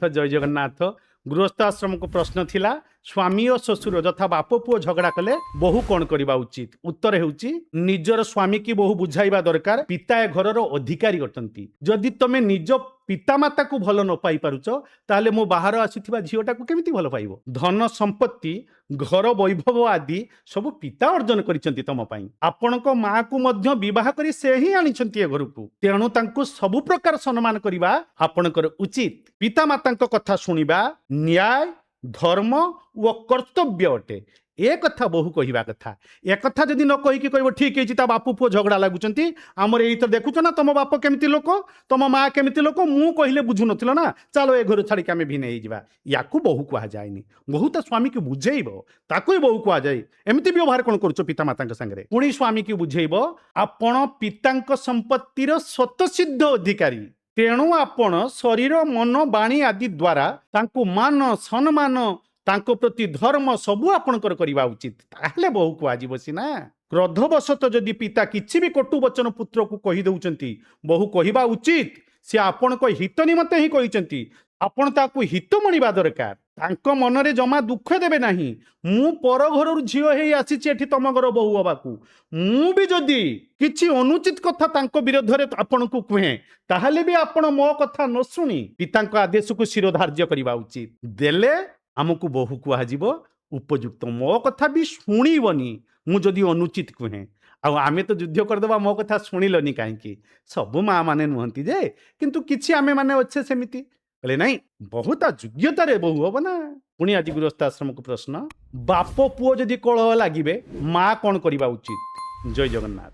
तो जय जगन्नाथ गृहस्थ आश्रम को प्रश्न थिला स्वामी और ससुर यथा बाप पुओ झगड़ा कले बहु कौन करबा उचित उत्तर हेउची निजर स्वामी की बहु बुझाइबा दरकार पिता ए घरर अधिकारी अटंती जदि तमे निज पितामाता को भल न पाई पारुच ताले मो बाहर आसीथिबा झियोटा को केमिति भल पाइबो धन संपत्ति घर वैभव आदि सब पिता अर्जन करिसंती तम पई आपणको मां को मध्य विवाह करी से ही आनिसंती ए घरकू तेणु तांको सब प्रकार सम्मान करिबा आपणकर उचित पितामातांको कथा सुनिबा न्याय धर्म व कर्तव्य अटे ए कथा बहु कहवा कथा ए कथा जदि न कहीकि कहब ठीक है बापू पुओ झगड़ा लगुचंती आमर एई तो देखुच ना तुम बाप केमिति लोक तुम माँ केमिति लोक मु कहले बुझु नथिलो ना चलो ए घर छाड़ी आमे भिने होइजिबा याकू बहु कहा जायनी बहु ता स्वामी की बुझेइबो ताकू ही बहु कहा जाय एमिति व्यवहार कोन करूचो पिता मातांक संगे पुणी स्वामी की बुझेइबो आपण पितांक संपत्तिर स्वतःसिद्ध अधिकारी तेणु आपण शरीर मन बाणी आदि द्वारा तांको मान सम्मान तांको प्रति धर्म सबू आपणकर करवा उचित ताहले बहु कुआजिब सिना क्रोधवशत जदि पिता किछि भी कटु वचन पुत्र को कहि दउचंती बहु कहिबा उचित से आपणक हित निमते ही कहिचंती आपण ताकू हित मणिबा दरकार तांको मनरे जमा दुख देबे नाही मु पर घररु झियो हेई आसीछि एठी तम घर बहु हबाकू मु भी जदि किछि अनुचित कथा तांको विरोध रे आपणकू कहे ताहले भी आपण मो कथा न सुनी पितांक आदेश को शिरोधार्य करबा उचित देले आमको बहु कुहाजिब उपयुक्त मो कथा भी शुणिबनी मु जदि अनुचित कहे आमे तो युद्ध करदेबा मो कथा शुणिलनी कहीं सबु माँ माने नुहंती जे किंतु किछि आमे माने अच्छे सेमिति कहले नहीं बहुत योग्यतार बहु हम ना पुणी आज गृहस्थ आश्रम को प्रश्न बाप पुओ जदि कलह लगे माँ कौन करवा उचित जय जगन्नाथ।